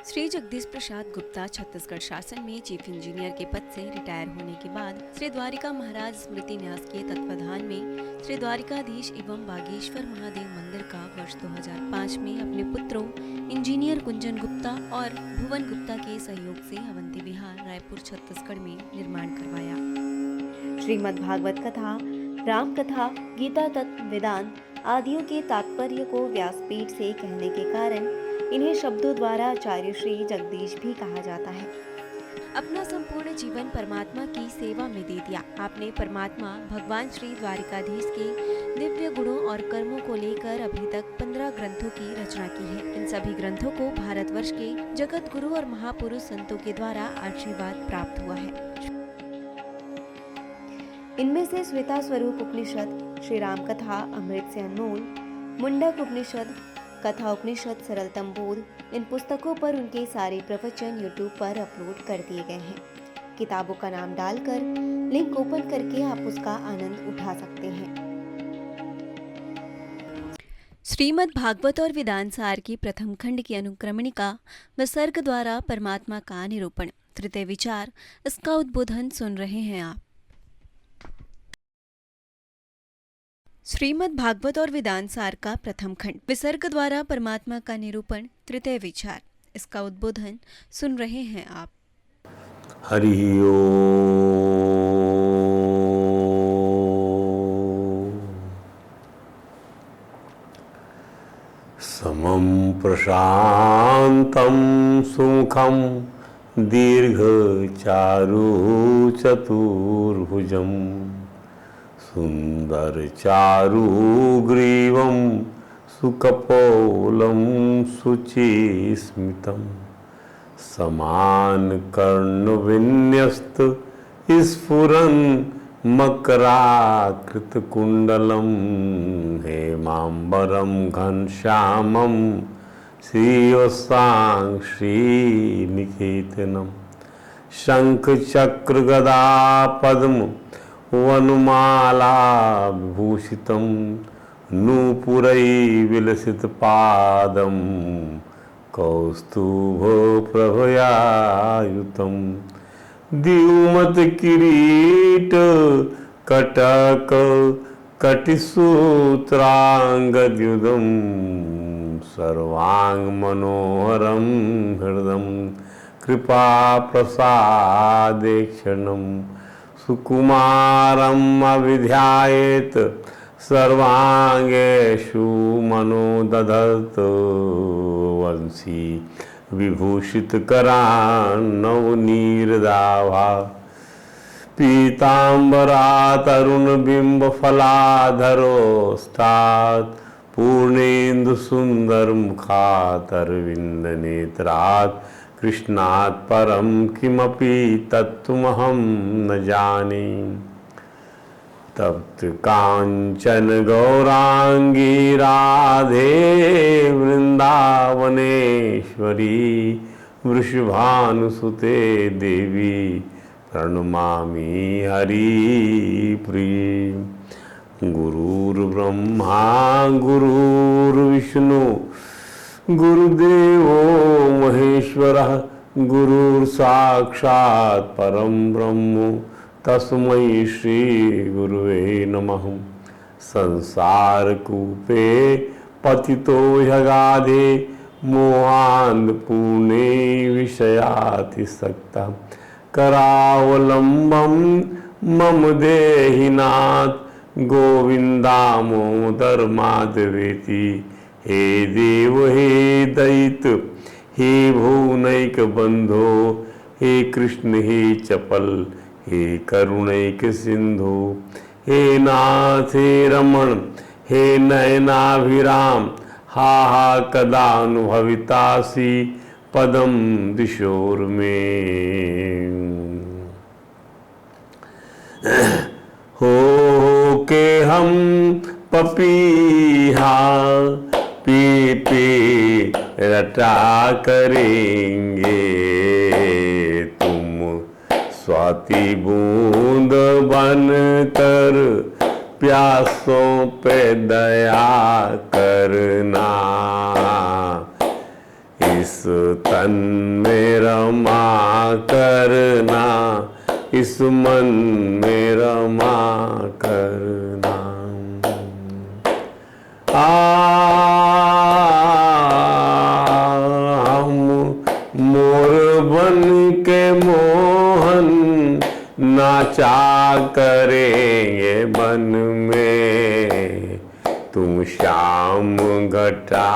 श्री जगदीश प्रसाद गुप्ता छत्तीसगढ़ शासन में chief engineer के पद से रिटायर होने के बाद श्री द्वारिका महाराज स्मृति न्यास के तत्वाधान में श्री द्वारिकाधीश एवं बागेश्वर महादेव मंदिर का वर्ष 2005 में अपने पुत्रों इंजीनियर कुंजन गुप्ता और भुवन गुप्ता के सहयोग से अवंती विहार रायपुर छत्तीसगढ़ में निर्माण करवाया। श्रीमद् भागवत कथा, राम कथा, गीता तत्व, वेदांत आदियों के तात्पर्य को व्यासपीठ से कहने के कारण इन्हें शब्दों द्वारा आचार्य श्री जगदीश भी कहा जाता है। अपना संपूर्ण जीवन परमात्मा की सेवा में दे दिया। आपने परमात्मा भगवान श्री द्वारिकाधीश के दिव्य गुणों और कर्मों को लेकर अभी तक 15 ग्रंथों की रचना की है। इन सभी ग्रंथों को भारतवर्ष के जगत गुरु और महापुरुष संतों के द्वारा आशीर्वाद प्राप्त हुआ है। इनमें से श्वेता स्वरूप उपनिषद, श्री राम कथा अमृत से अनमोल, मुंडक उपनिषद, कथा उपनिषद, सरलतम बोध, इन पुस्तकों पर उनके सारे प्रवचन यूट्यूब पर अपलोड कर दिए गए हैं। किताबों का नाम डालकर लिंक ओपन करके आप उसका आनंद उठा सकते हैं। श्रीमद् भागवत और वेदांत सार की प्रथम खंड की अनुक्रमणिका विसर्ग द्वारा परमात्मा का निरूपण, तृतीय विचार, इसका उद्बोधन सुन रहे हैं आप। श्रीमद् भागवत और वेदांत सार का प्रथम खंड विसर्ग द्वारा परमात्मा का निरूपण, तृतीय विचार, इसका उद्बोधन सुन रहे हैं आप। हरि ओम। समं प्रशान्तं सुमुखं दीर्घचारु चतुर्भुजं सुंदर चारुग्रीवं सुकपोलं शुचिस्मितं समानकर्णविन्यस्त स्फुरन् मकराकृतकुण्डलं हेमाम्बरं घनश्यामं श्रीवत्सां श्रीनिकेतनं शङ्खचक्रगदा पद्म वनमाला विभूषितं नूपुरै विलसितपादं कौस्तुभप्रभयायुतं द्युमत्किरीट कटक कटिसूत्राङ्गद्युतं सर्वाङ्गमनोहरं हृदं कृपाप्रसादेक्षणं सुकुमारम् अविध्यायेत सर्वांगेषु मनोदधत वंशी विभूषितकरान्नवनीरदाभा पीताम्बरातरुणबिम्बफलाधरोस्तात् पूर्णेन्दुसुन्दरमुखातरविन्दनेत्रात् कृष्णात् परं किमपि तत्त्वमहं न जाने। तप्त कांचन गौरांगी राधे वृंदावनेश्वरी वृषभानुसुते देवी प्रणमामि हरिप्रिये। गुरुर्ब्रह्मा गुरुर्विष्णु गुरुदेवो महेश्वरः गुरुर्साक्षात् परं ब्रह्म तस्मै श्री गुरुवे नमः। संसारकूपे पतितो ह्यगाधे मोहान्धपूर्णे विषयातिसक्तः करावलम्बं मम देहि नाथ गोविन्दामोदर माधवेति। हे देव हे दैत हे भुवनैक बंधो हे कृष्ण हे चपल हे करुणैक सिंधु हे नाथ हे रमण हे नयनाभिराम हा हा कदानुभवितासि पदम दिशोर्मे। हो के हम पपीहा पी पी रटा करेंगे, तुम स्वाति बूंद बनकर प्यासों पे दया करना। इस तन में रमा करना, इस मन में रमा करना। हम मोर बन के मोहन नाचा करेंगे बन में, तुम श्याम घटा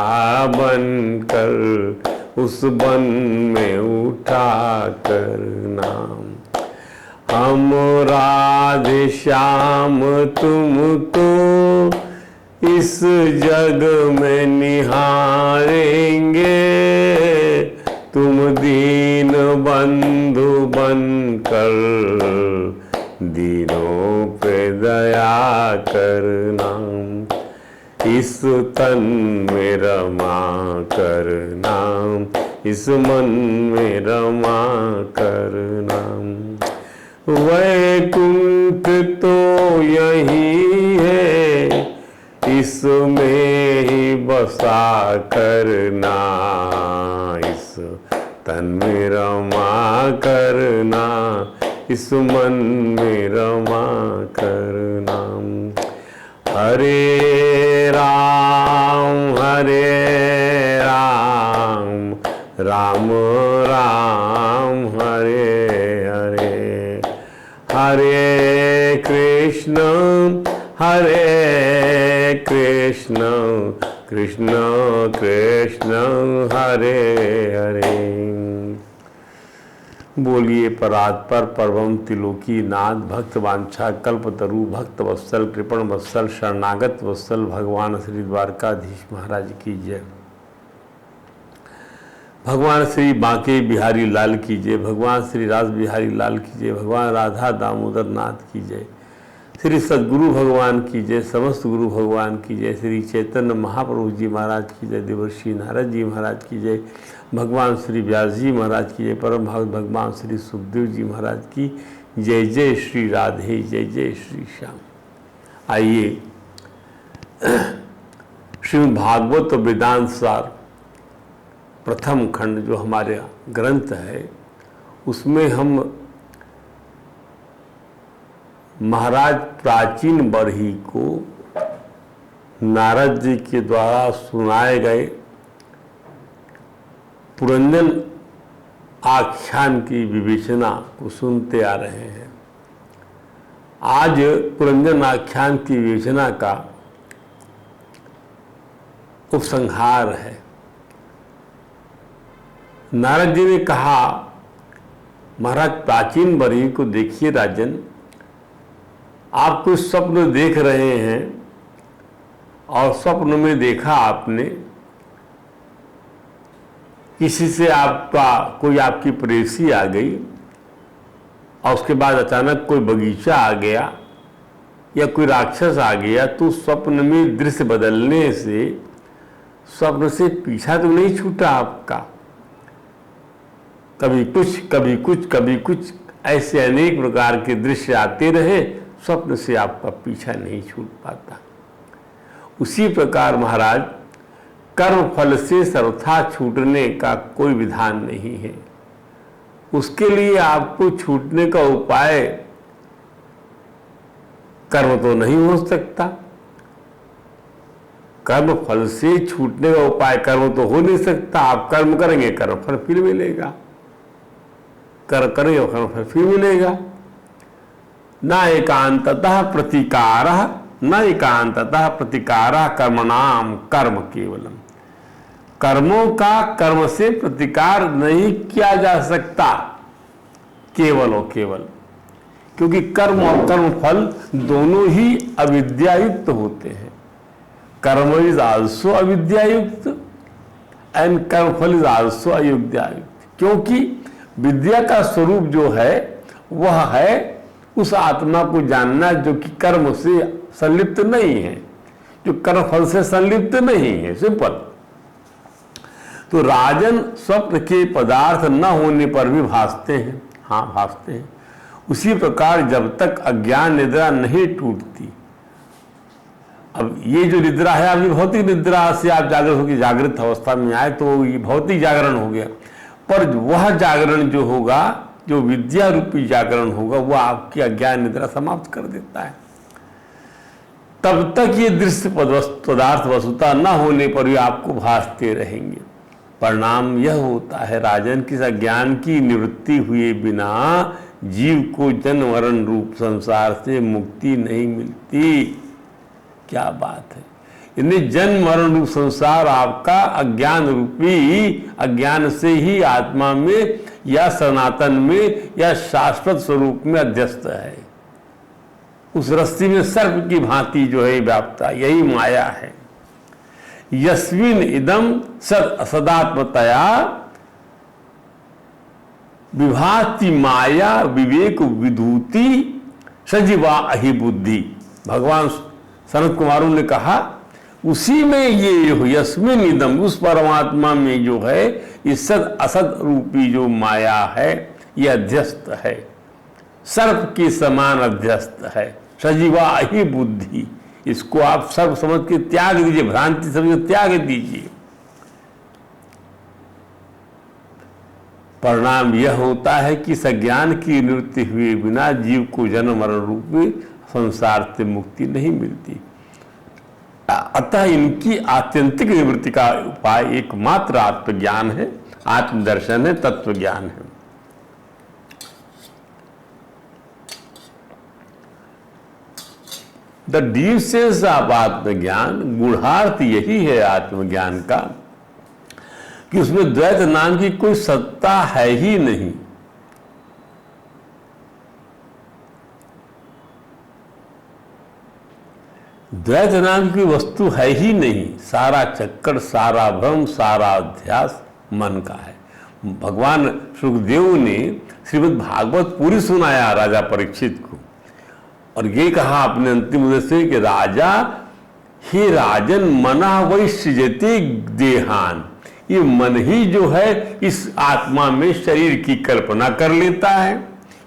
बनकर उस बन में उठा कर नाम। हम राधे श्याम तुम तो इस जग में निहारेंगे, तुम दीन बंधु बनकर दीनों पे दया करना, इस तन में रमा करना, इस मन में रमा करना। वैकुंठ तो यही है, इसमें ही बसा करना, इस तन में रमा करना, इस मन में रमा करना। हरे राम राम राम हरे हरे, हरे कृष्ण कृष्ण कृष्ण हरे हरे। बोलिए परात्पर परम त्रिलोकी नाथ, भक्त वांछा कल्पतरु भक्त वत्सल कृपण वत्सल शरणागत वत्सल भगवान श्री द्वारकाधीश महाराज की जय। भगवान श्री बांके बिहारी लाल की जय, भगवान श्री रास बिहारी लाल की जय, भगवान राधा दामोदर नाथ की जय, श्री सद्गुरु भगवान की जय, समस्त गुरु भगवान की जय, श्री चैतन्य महाप्रभु जी महाराज की जय, देवर्षि नारद जी महाराज की जय, भगवान श्री व्यास जी महाराज की जय, परम भागवत भगवान श्री सुखदेव जी महाराज की जय। जय श्री राधे, जय जय श्री श्याम। आइए श्रीमद् भागवत वेदांत सार प्रथम खंड जो हमारे ग्रंथ है, उसमें हम महाराज प्राचीन बरही को नारद जी के द्वारा सुनाए गए पुरंजन आख्यान की विवेचना को सुनते आ रहे हैं। आज पुरंजन आख्यान की विवेचना का उपसंहार है। नारद जी ने कहा, महाराज प्राचीन बरही को देखिए राजन, आप कुछ स्वप्न देख रहे हैं और स्वप्न में देखा आपने किसी से कोई आपकी प्रेयसी आ गई और उसके बाद अचानक कोई बगीचा आ गया या कोई राक्षस आ गया, तो स्वप्न में दृश्य बदलने से स्वप्न से पीछा तो नहीं छूटा आपका। कभी कुछ कभी कुछ कभी कुछ ऐसे अनेक प्रकार के दृश्य आते रहे, स्वप्न से आपका पीछा नहीं छूट पाता। उसी प्रकार महाराज कर्म फल से सर्वथा छूटने का कोई विधान नहीं है। उसके लिए आपको छूटने का उपाय कर्म तो नहीं हो सकता। कर्म फल से छूटने का उपाय कर्म तो हो नहीं सकता। आप कर्म करेंगे, कर्म फल फिर मिलेगा, कर्म करेंगे कर्म फल फिर मिलेगा। न एकांततः प्रतिकारः, न एकांततः प्रतिकारः कर्मणाम कर्म केवलम। कर्मों का कर्म से प्रतिकार नहीं किया जा सकता केवल और केवल, क्योंकि कर्म और कर्म फल दोनों ही अविद्यायुक्त होते हैं। कर्म इज आल्सो अविद्यायुक्त एंड कर्म फल इज आल्सो अविद्यायुक्त, क्योंकि विद्या का स्वरूप जो है वह है उस आत्मा को जानना जो कि कर्म से संलिप्त नहीं है, जो कर्म फल से संलिप्त नहीं है। सिंपल। तो राजन स्वप्न के पदार्थ न होने पर भी भासते हैं, हाँ भासते हैं। उसी प्रकार जब तक अज्ञान निद्रा नहीं टूटती, अब ये जो निद्रा है, अभी भौतिक निद्रा से आप जागृत होकर जागृत अवस्था में आए तो ये भौतिक जागरण हो गया, पर वह जागरण जो होगा, जो विद्या रूपी जागरण होगा, वो आपकी अज्ञान निद्रा समाप्त कर देता है। तब तक ये दृश्य पदार्थ वस्तुता न होने पर भी आपको भासते रहेंगे। परिणाम यह होता है राजन कि इस अज्ञान की निवृत्ति हुए बिना जीव को जन्म मरण रूप संसार से मुक्ति नहीं मिलती। क्या बात है! इन्हें जन्म मरण रूप संसार आपका अज्ञान रूपी, अज्ञान से ही आत्मा में या सनातन में या शाश्वत स्वरूप में अध्यस्त है। उस रस्सी में सर्प की भांति जो है व्याप्ता, यही माया है। यस्मिन इदम सदात्मतया विभाति माया विवेक विधूति सजीवा अहि बुद्धि। भगवान सनत कुमारों ने कहा उसी में ये यस्मिन इदम, उस परमात्मा में जो है इस सद असद रूपी जो माया है ये अध्यस्त है, सर्प के समान अध्यस्त है। सजीवा अहि बुद्धि, इसको आप सर्प समझ के त्याग दीजिए, भ्रांति समझ के त्याग दीजिए। परिणाम यह होता है कि इस अज्ञान की निवृत्ति हुए बिना जीव को जन्म मरण रूपी संसार से मुक्ति नहीं मिलती। अतः इनकी आत्यंतिक निवृत्ति का उपाय एकमात्र आत्मज्ञान है, आत्मदर्शन है, तत्व ज्ञान है। द डीप सेंस ऑफ आत्मज्ञान, गूढ़ार्थ यही है आत्मज्ञान का कि उसमें द्वैत नाम की कोई सत्ता है ही नहीं। द्वैत नाम की वस्तु है ही नहीं। सारा चक्कर, सारा भ्रम, सारा अध्यास मन का है। भगवान सुखदेव ने श्रीमद् भागवत पूरी सुनाया राजा परीक्षित को, और ये कहा अपने अंतिम उद्देश्य से कि राजा, हे राजन, मना वै सृजते देहान। ये मन ही जो है इस आत्मा में शरीर की कल्पना कर लेता है।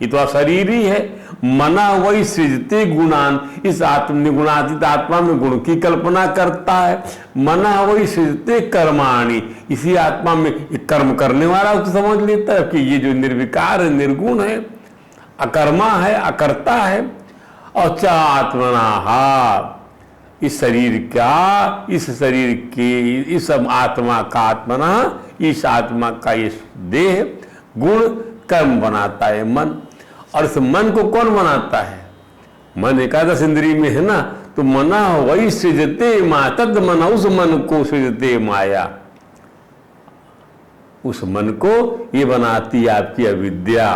ये तो शरीर ही है। मना वही सृजते गुणान, इस आत्मनिगुणातीत आत्मा में गुण की कल्पना करता है। मना वही सृजते कर्माणी, इसी आत्मा में कर्म करने वाला तो समझ लेता है कि ये जो निर्विकार है, निर्गुण है, अकर्मा है, अकर्ता है। और च आत्मना, इस शरीर का, इस शरीर के, इस आत्मा का, आत्मना, इस आत्मा का ये देह गुण कर्म बनाता है मन। और इस मन को कौन बनाता है? मन एकादश इंद्रिय में है ना, तो मना वही सृजते मा, तद मन, उस मन को सृजते माया, उस मन को ये बनाती आपकी अविद्या।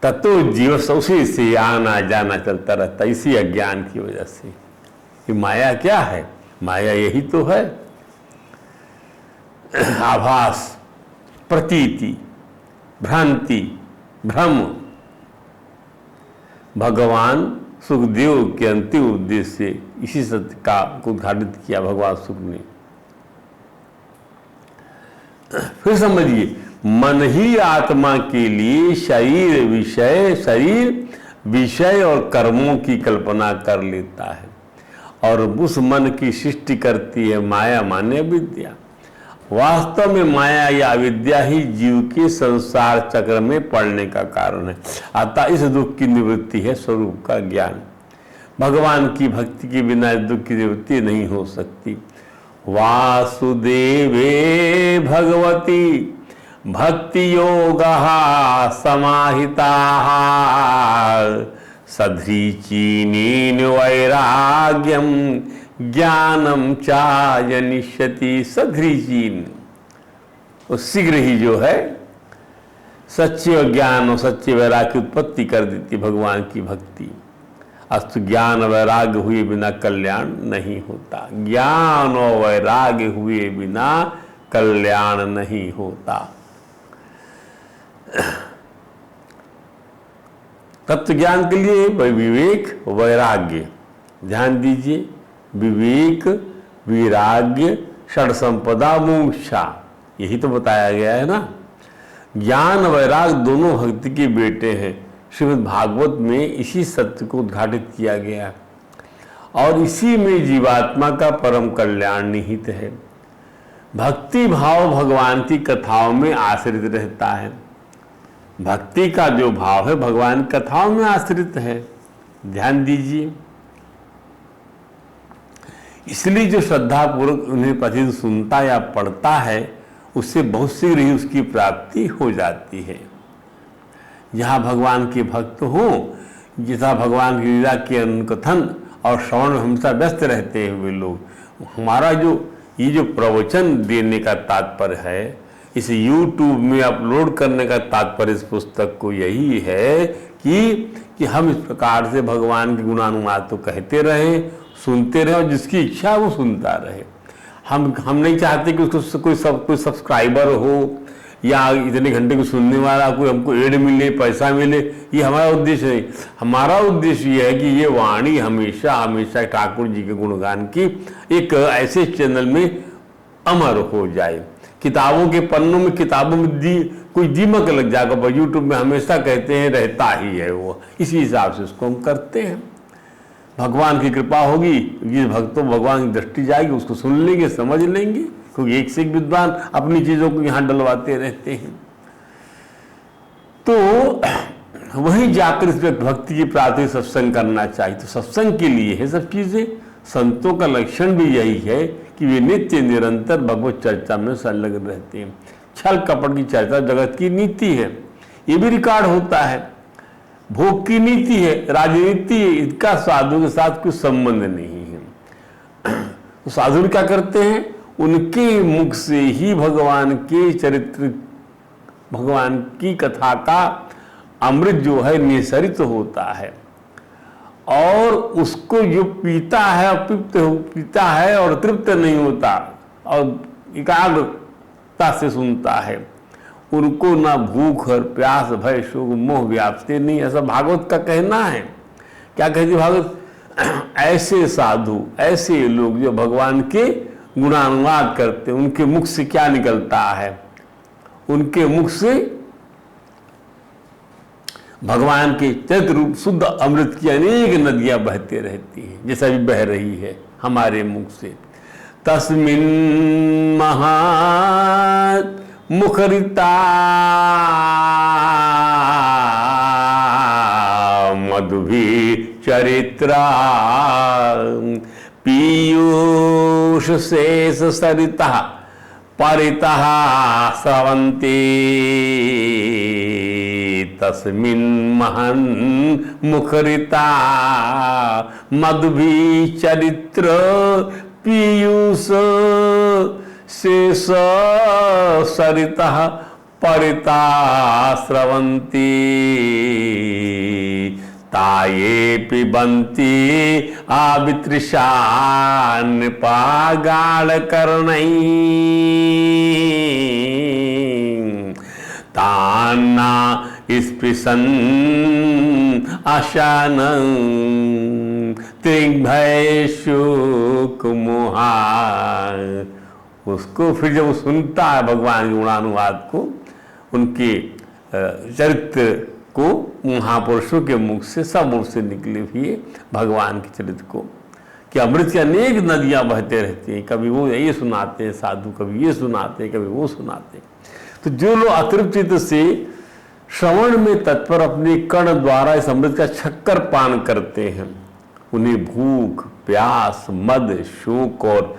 तत्व जीव उसी से आना जाना चलता रहता, इसी अज्ञान की वजह से। ये माया क्या है? माया यही तो है, आभास, प्रतीति, भ्रांति, भ्रम। भगवान सुखदेव के अंतिम उद्देश्य से इसी सत्य का उद्घाटित किया भगवान सुख ने। फिर समझिए, मन ही आत्मा के लिए शरीर विषय और कर्मों की कल्पना कर लेता है, और उस मन की सृष्टि करती है माया माने विद्या। वास्तव में माया या अविद्या ही जीव के संसार चक्र में पड़ने का कारण है। अतः इस दुख की निवृत्ति है स्वरूप का ज्ञान। भगवान की भक्ति के बिना इस दुख की निवृत्ति नहीं हो सकती। वासुदेवे भगवती भक्ति योगः समाहिताः सधृचीनेन वैराग्यम ज्ञानम चायनिष्यति। सधृचीन, वो शीघ्र ही जो है सच्चे ज्ञान और सच्चे वैराग्य की उत्पत्ति कर देती भगवान की भक्ति। अस्तु ज्ञान वैराग्य हुए बिना कल्याण नहीं होता। ज्ञान और वैराग्य हुए बिना कल्याण नहीं होता। तत्व ज्ञान के लिए विवेक, वैराग्य, ध्यान दीजिए, विवेक, वैराग्य, षड संपदा, मोक्षा, यही तो बताया गया है ना। ज्ञान वैराग दोनों भक्ति के बेटे हैं। श्रीमद् भागवत में इसी सत्य को उद्घाटित किया गया। और इसी में जीवात्मा का परम कल्याण निहित है। भक्ति भाव भगवान की कथाओं में आश्रित रहता है। भक्ति का जो भाव है भगवान कथाओं में आश्रित है, ध्यान दीजिए। इसलिए जो श्रद्धापूर्वक उन्हें प्रतिदिन सुनता या पढ़ता है उससे बहुत शीघ्र ही उसकी प्राप्ति हो जाती है। जहाँ भगवान के भक्त हों, जितना भगवान की लीला के अनुकथन और श्रवण में हमेशा व्यस्त रहते हैं वे लोग, हमारा ये जो प्रवचन देने का तात्पर्य है, इस YouTube में अपलोड करने का तात्पर्य इस पुस्तक को यही है कि हम इस प्रकार से भगवान के गुणानुवाद तो कहते रहें, सुनते रहें, और जिसकी इच्छा वो सुनता रहे। हम नहीं चाहते कि उसको कोई सब्सक्राइबर हो या इतने घंटे को सुनने वाला कोई हमको एड मिले, पैसा मिले, ये हमारा उद्देश्य नहीं। हमारा उद्देश्य ये है कि ये वाणी हमेशा हमेशा ठाकुर जी के गुणगान की एक ऐसे चैनल में अमर हो जाए। किताबों के पन्नों में, किताबों में कोई दीमक लग जाएगा, पर यूट्यूब में हमेशा कहते हैं रहता ही है वो। इसी हिसाब से उसको हम करते हैं। भगवान की कृपा होगी, जिस भक्तों भगवान की दृष्टि जाएगी उसको सुन लेंगे, समझ लेंगे, क्योंकि एक से एक विद्वान अपनी चीज़ों को यहाँ डलवाते रहते हैं। तो वहीं जाकर इस भक्ति की प्राप्ति सत्संग करना चाहिए। तो सत्संग के लिए है सब चीज़ें। संतों का लक्षण भी यही है कि वे नित्य निरंतर भगवत चर्चा में संलग्न रहते हैं। छल कपट की चर्चा जगत की नीति है, ये भी रिकॉर्ड होता है। भोग की नीति है, राजनीति है, इसका साधु के साथ कोई संबंध नहीं है। तो साधु क्या करते हैं, उनके मुख से ही भगवान के चरित्र, भगवान की कथा का अमृत जो है निःसरित होता है, और उसको जो पीता है पीता है और तृप्त नहीं होता और एकाग्रता से सुनता है, उनको ना भूख और प्यास भय शोक मोह व्यापते नहीं, ऐसा भागवत का कहना है। क्या कहती भागवत, ऐसे साधु, ऐसे लोग जो भगवान के गुणानुवाद करते, उनके मुख से क्या निकलता है, उनके मुख से भगवान के चरित्र रूप शुद्ध अमृत की अनेक नदियां बहते रहती हैं, जैसा भी बह रही है हमारे मुख से। तस्मिन महा मुखरिता मधुभी चरित्रा पीयूष शेष सरिता परितः स्रवन्ति तस्मिन् महन् मुखरिता मधुभी चरित्र पीयूष शेष सरितः परिता स्रवन्ति ताये पिबन्ति आवितृषा नृपागाढकर्णैः तान्ना स्पृशन् अशानं त्रिग्भय शोक मोहा। उसको फिर जब वो सुनता है भगवान के गुणानुवाद को, उनके चरित्र को, महापुरुषों के मुख से, सब मुख से निकले हुए भगवान के चरित्र को, कि अमृत की अनेक नदियां बहते रहती हैं। कभी वो ये सुनाते हैं साधु, कभी ये सुनाते हैं, कभी वो सुनाते हैं। तो जो लोग अतृप्त चित्त से श्रवण में तत्पर अपने कर्ण द्वारा इस अमृत का छक्कर पान करते हैं, उन्हें भूख प्यास मद शोक और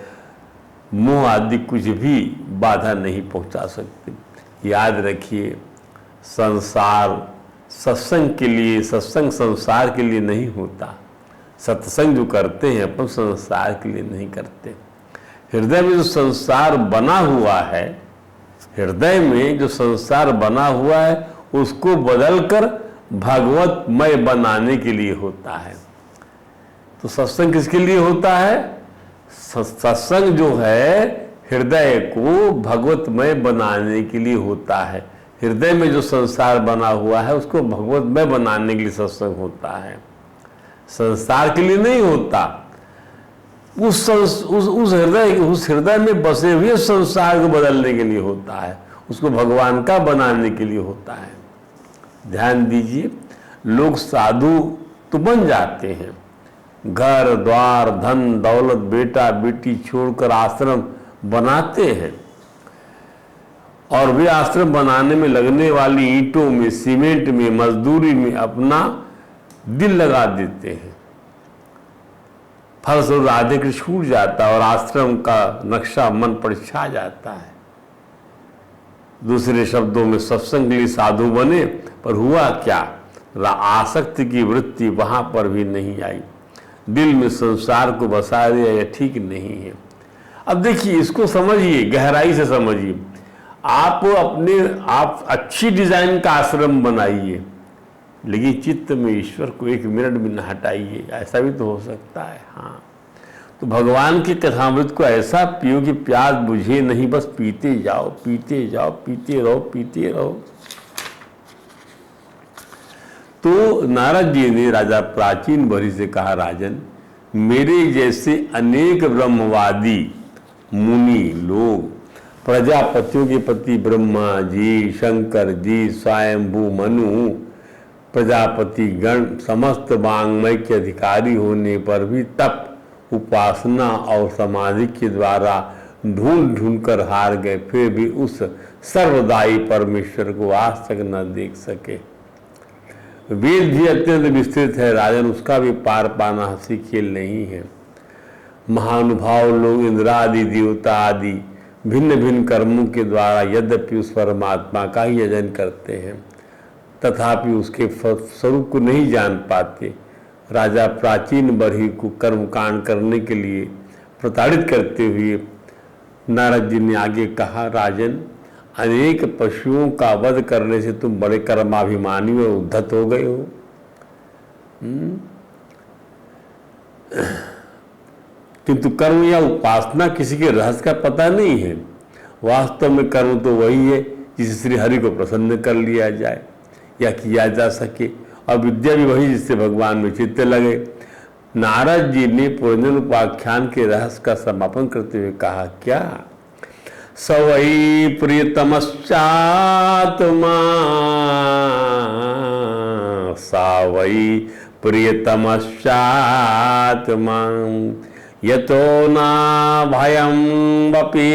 मोह आदि कुछ भी बाधा नहीं पहुंचा सकते। याद रखिए, संसार सत्संग के लिए, सत्संग संसार के लिए नहीं होता। सत्संग जो करते हैं अपन संसार के लिए नहीं करते। हृदय में जो संसार बना हुआ है, हृदय में जो संसार बना हुआ है, उसको बदलकर भगवतमय बनाने के लिए होता है। तो सत्संग किसके लिए होता है? सत्संग जो है हृदय को भगवतमय बनाने के लिए होता है। हृदय में जो संसार बना हुआ है उसको भगवतमय बनाने के लिए सत्संग होता है, संसार के लिए नहीं होता। उस हृदय में बसे हुए संसार को बदलने के लिए होता है, उसको भगवान का बनाने के लिए होता है। ध्यान दीजिए, लोग साधु तो बन जाते हैं, घर द्वार धन दौलत बेटा बेटी छोड़कर आश्रम बनाते हैं और वे आश्रम बनाने में लगने वाली ईंटों में, सीमेंट में, मजदूरी में अपना दिल लगा देते हैं। फलस्वरूप राधे कृष्ण छूट जाता है और आश्रम का नक्शा मन पर छा जाता है। दूसरे शब्दों में सत्संग के लिए साधु बने, पर हुआ क्या? आसक्ति की वृत्ति वहां पर भी नहीं आई, दिल में संसार को बसा दिया। यह ठीक नहीं है। अब देखिए, इसको समझिए, गहराई से समझिए। आप अच्छी डिजाइन का आश्रम बनाइए, लेकिन चित्त में ईश्वर को 1 मिनट भी न हटाइए। ऐसा भी तो हो सकता है। हाँ, तो भगवान के कथामृत को ऐसा पियो कि प्यास बुझे नहीं, बस पीते जाओ, पीते जाओ, पीते रहो, पीते रहो। तो नारद जी ने राजा प्राचीन बरी से कहा, राजन, मेरे जैसे अनेक ब्रह्मवादी मुनि लोग, प्रजापतियों के पति ब्रह्मा जी, शंकर जी, स्वयंभू मनु, प्रजापति गण समस्त वांग्मय के अधिकारी होने पर भी तप, उपासना और समाधि के द्वारा ढूंढ ढूंढ कर हार गए, फिर भी उस सर्वदायी परमेश्वर को आज तक न देख सके। वेद भी अत्यंत विस्तृत है राजन, उसका भी पार पाना हंसी खेल नहीं है। महानुभाव लोग इंद्रादि देवता आदि भिन्न भिन्न कर्मों के द्वारा यद्यपि उस परमात्मा का ही यजन करते हैं, तथापि उसके स्वरूप को नहीं जान पाते। राजा प्राचीन बरही को कर्मकांड करने के लिए प्रताड़ित करते हुए नारद जी ने आगे कहा, राजन, अनेक पशुओं का वध करने से तुम बड़े कर्माभिमानी और उद्धत हो गए हो। किंतु कर्म या उपासना किसी के रहस्य का पता नहीं है। वास्तव में कर्म तो वही है जिसे श्री हरि को प्रसन्न कर लिया जाए या किया जा सके, और विद्या भी वही जिससे भगवान में चित्त लगे। नारद जी ने पुरंजन उपाख्यान के रहस्य का समापन करते हुए कहा, क्या? सवई प्रियतमश्चात्मा, सावई प्रियतमश्चात्मा, यतो ना भयं वपि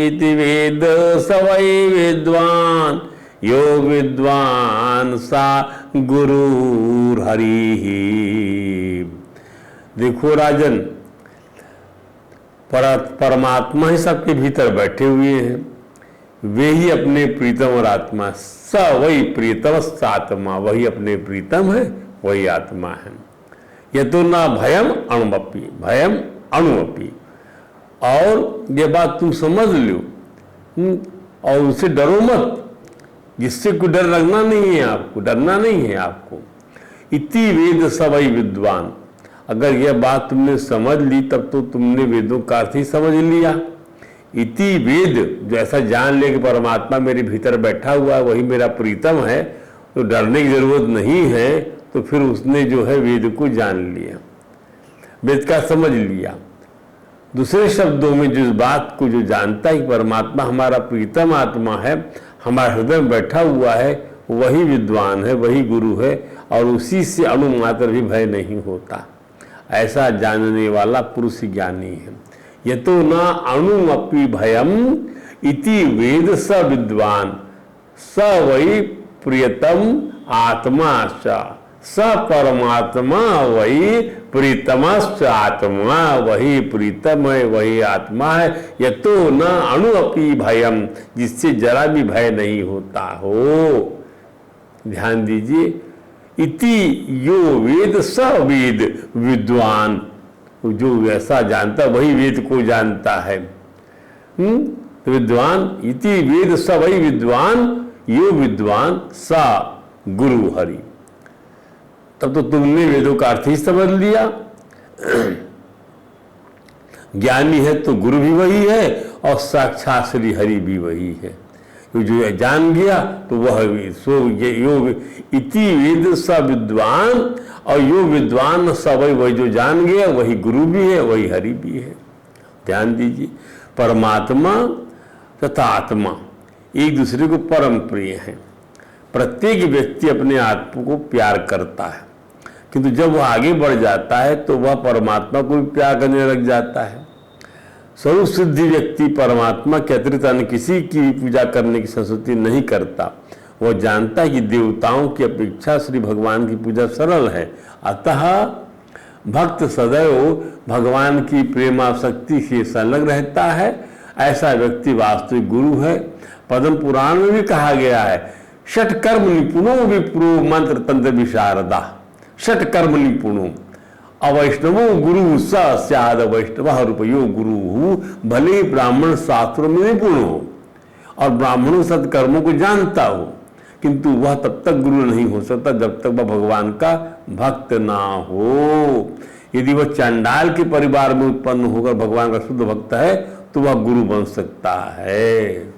इति वेद सवई विद्वान, यो विद्वान सा गुरुर्हरि। देखो राजन, परमात्मा ही सबके भीतर बैठे हुए हैं, वे ही अपने प्रीतम और आत्मा। स वही प्रीतम आत्मा, वही अपने प्रीतम है, वही आत्मा है। यह तो ना भयम अणुपी, भयम अणुपी। और ये बात तुम समझ लो और उनसे डरो मत, जिससे कोई डर लगना नहीं है आपको, डरना नहीं है आपको। इति वेद सवई विद्वान, अगर यह बात तुमने समझ ली तब तो तुमने वेदों का अर्थ ही समझ लिया। इति वेद, जो ऐसा जान ले कि परमात्मा मेरे भीतर बैठा हुआ है, वही मेरा प्रीतम है, तो डरने की जरूरत नहीं है। तो फिर उसने जो है वेद को जान लिया, वेद का समझ लिया। दूसरे शब्दों में जिस बात को जो जानता है कि परमात्मा हमारा प्रीतम आत्मा है, हमारे हृदय में बैठा हुआ है, वही विद्वान है, वही गुरु है, और उसी से अणु मात्र भी भय नहीं होता। ऐसा जानने वाला पुरुष ज्ञानी है। यह तो न अणुमपि भयम इति वेद स विद्वान, स वही प्रियतम आत्मा स परमात्मा वही प्रीतमश्च आत्मा, वही प्रीतम है, वही आत्मा है। यह तो न अणुअपि भयम, जिससे जरा भी भय नहीं होता हो। ध्यान दीजिए, इति यो वेद स वेद विद्वान, जो ऐसा जानता वही वेद को जानता है। विद्वान, इति वेद स वही विद्वान, यो विद्वान स गुरु हरि। तब तो तुमने वेदों का अर्थ ही समझ लिया। ज्ञानी है तो गुरु भी वही है और साक्षात श्री हरि भी वही है। जो जान गया तो वह सो यो इति वेद स विद्वान, और यो विद्वान स वही जो जान गया वही गुरु भी है, वही हरि भी है। ध्यान दीजिए, परमात्मा तथा आत्मा एक दूसरे को परम प्रिय हैं। प्रत्येक व्यक्ति अपने आत्मा को प्यार करता है, किंतु जब वह आगे बढ़ जाता है तो वह परमात्मा को भी प्यार करने लग जाता है। स्वरूप सिद्धि व्यक्ति परमात्मा के अतिरिक्त अन्य किसी की पूजा करने की संस्कृति नहीं करता। वह जानता है कि देवताओं की अपेक्षा श्री भगवान की पूजा सरल है, अतः भक्त सदैव भगवान की प्रेमासक्ति से संलग्न रहता है। ऐसा व्यक्ति वास्तविक गुरु है। पद्म पुराण में भी कहा गया है, षट कर्म निपुणो विप्रो मंत्र तंत्र विशारदा। षट कर्म निपुणो अवैष्णवो गुरु स स्याद वैष्णव रूपयो गुरु। भले ब्राह्मण शास्त्रों में निपुण हो और ब्राह्मणों सत्कर्मों को जानता हो, किंतु वह तब तक गुरु नहीं हो सकता जब तक वह भगवान का भक्त ना हो। यदि वह चांडाल के परिवार में उत्पन्न होकर भगवान का शुद्ध भक्त है तो वह गुरु बन सकता है।